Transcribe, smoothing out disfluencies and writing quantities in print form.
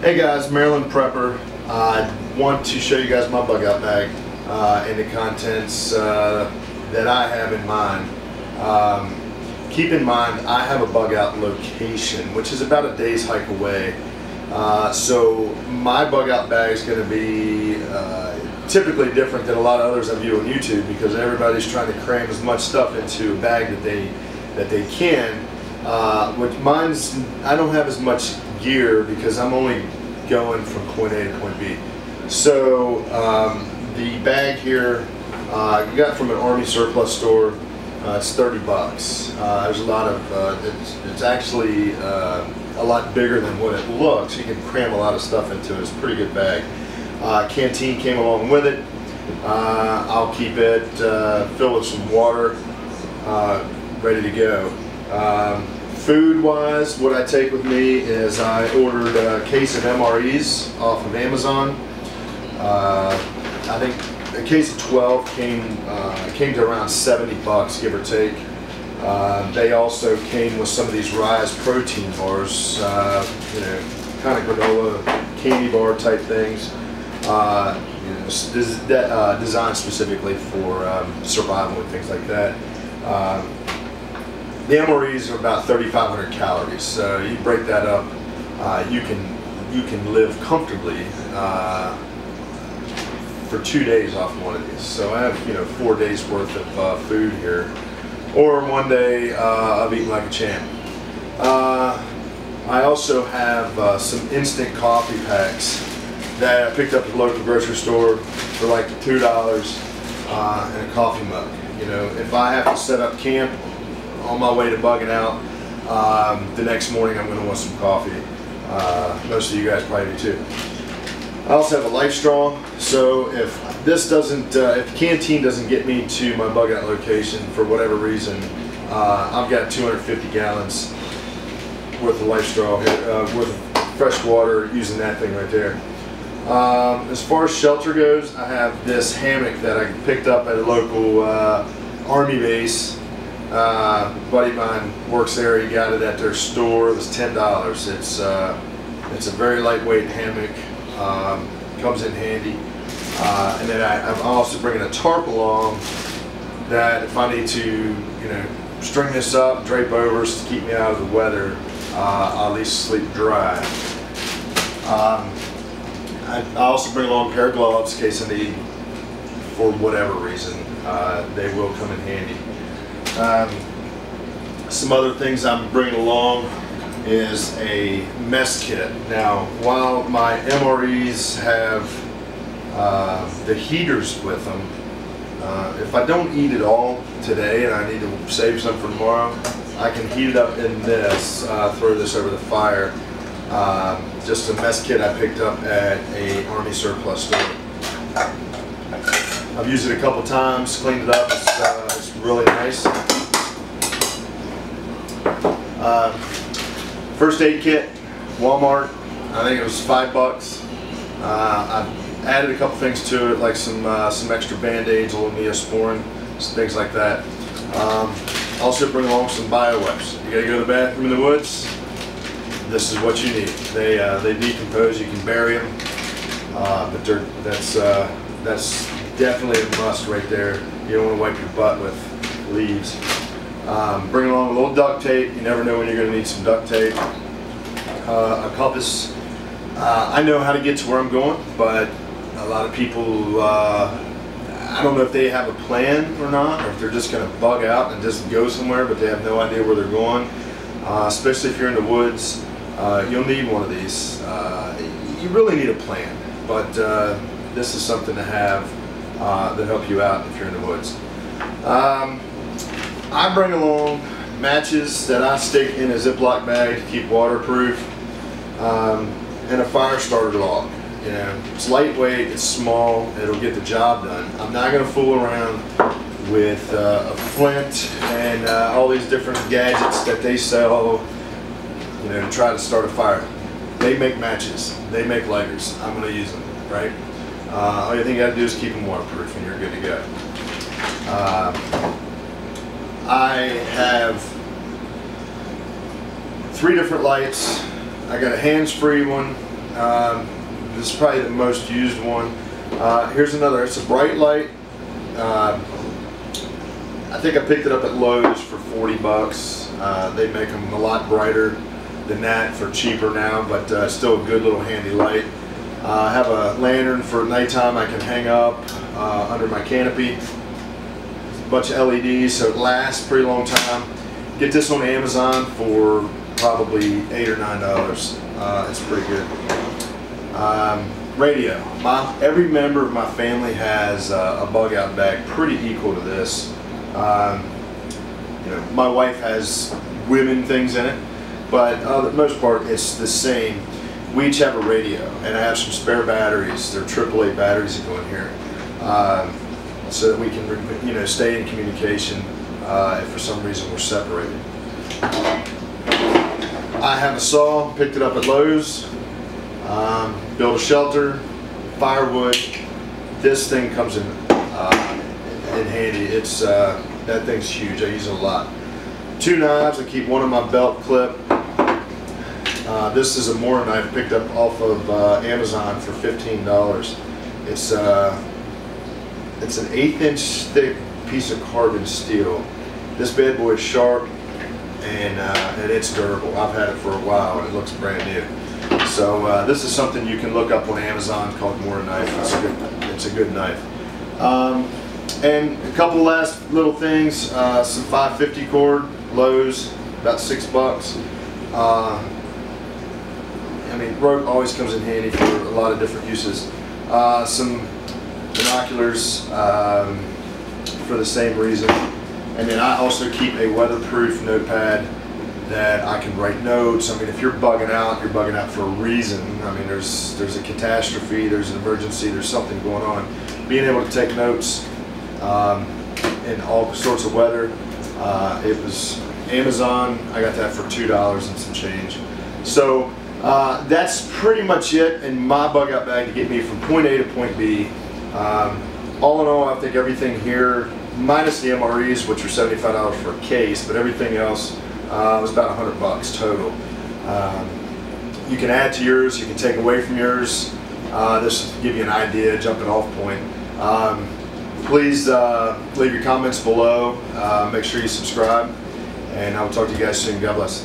Hey guys, Maryland Prepper. I want to show you guys my bug out bag and the contents that I have in mind. Keep in mind, I have a bug out location, which is about a day's hike away. So my bug out bag is going to be typically different than a lot of others I view on YouTube, because everybody's trying to cram as much stuff into a bag that they can. With mine's, I don't have as much gear because I'm only going from point A to point B. So the bag here, you got from an Army surplus store. It's 30 bucks. There's a lot of, it's actually a lot bigger than what it looks. You can cram a lot of stuff into it. It's a pretty good bag. Canteen came along with it. I'll keep it filled with some water, ready to go. Food wise, what I take with me is I ordered a case of MREs off of Amazon. I think a case of 12 came to around 70 bucks, give or take. They also came with some of these Rise protein bars, you know, kind of granola candy bar type things, you know, designed specifically for survival and things like that. The MREs are about 3,500 calories, so you break that up, you can live comfortably for 2 days off one of these. So I have, you know, 4 days worth of food here, or 1 day of eating like a champ. I also have some instant coffee packs that I picked up at the local grocery store for like $2 and a coffee mug. You know, if I have to set up camp on my way to bugging out, the next morning I'm going to want some coffee. Most of you guys probably do too. I also have a life straw, so if this doesn't, if the canteen doesn't get me to my bug out location for whatever reason, I've got 250 gallons worth of life straw here, worth of fresh water, using that thing right there. As far as shelter goes, I have this hammock that I picked up at a local Army base. Buddy of mine works there. He got it at their store. It was $10. It's a very lightweight hammock. Comes in handy. And then I'm also bringing a tarp along that if I need to, you know, string this up, drape over to keep me out of the weather, I'll at least sleep dry. I also bring along a pair of gloves in case I need, for whatever reason. They will come in handy. Some other things I'm bringing along is a mess kit. Now, while my MREs have the heaters with them, if I don't eat it all today and I need to save some for tomorrow, I can heat it up in this, throw this over the fire. Just a mess kit I picked up at a Army surplus store. I've used it a couple times, cleaned it up. It's really nice. First aid kit, Walmart. I think it was $5. I've added a couple things to it, like some extra band-aids, a little Neosporin, some things like that. Also bring along some bio wipes. You gotta go to the bathroom in the woods. This is what you need. They decompose. You can bury them, but that's definitely a must right there. You don't want to wipe your butt with leaves. Bring along a little duct tape. You never know when you're going to need some duct tape. A compass. I know how to get to where I'm going, but a lot of people, I don't know if they have a plan or not, or if they're just going to bug out and just go somewhere, but they have no idea where they're going. Especially if you're in the woods, you'll need one of these. You really need a plan, but this is something to have that help you out if you're in the woods. I bring along matches that I stick in a Ziploc bag to keep waterproof, and a fire starter log. You know, it's lightweight, it's small, it'll get the job done. I'm not going to fool around with a flint and all these different gadgets that they sell, you know, to try to start a fire. They make matches, they make lighters. I'm going to use them, right? All you think you got to do is keep them waterproof and you're good to go. I have 3 different lights. I got a hands-free one, This is probably the most used one. Here's another. It's a bright light. I think I picked it up at Lowe's for 40 bucks. They make them a lot brighter than that for cheaper now, but still a good little handy light. I have a lantern for nighttime I can hang up under my canopy. A bunch of LEDs, so it lasts a pretty long time. Get this on Amazon for probably $8 or $9. It's pretty good. Radio. Every member of my family has a bug out bag pretty equal to this. You know, my wife has women things in it, but for the most part it's the same. We each have a radio, and I have some spare batteries. They're AAA batteries that go in here, so that we can, you know, stay in communication if for some reason we're separated. I have a saw, picked it up at Lowe's. Build a shelter, firewood. This thing comes in handy. It's that thing's huge. I use it a lot. 2 knives. I keep one in my belt clip. This is a Mora knife picked up off of Amazon for $15. It's an 1/8 inch thick piece of carbon steel. This bad boy is sharp and it's durable. I've had it for a while and it looks brand new. So this is something you can look up on Amazon called Mora knife. It's a good knife. And a couple last little things. Some 550 cord, Lowe's, about $6. I mean, rope always comes in handy for a lot of different uses. Some binoculars for the same reason. And then I also keep a weatherproof notepad that I can write notes. I mean, if you're bugging out for a reason. I mean, there's a catastrophe, there's an emergency, there's something going on. Being able to take notes in all sorts of weather. It was Amazon. I got that for $2 and some change. So that's pretty much it in my bug out bag to get me from point A to point B. All in all, I think everything here, minus the MREs, which are $75 for a case, but everything else was about 100 bucks total. You can add to yours, you can take away from yours. This will give you an idea, jumping off point. Please leave your comments below. Make sure you subscribe, and I will talk to you guys soon. God bless.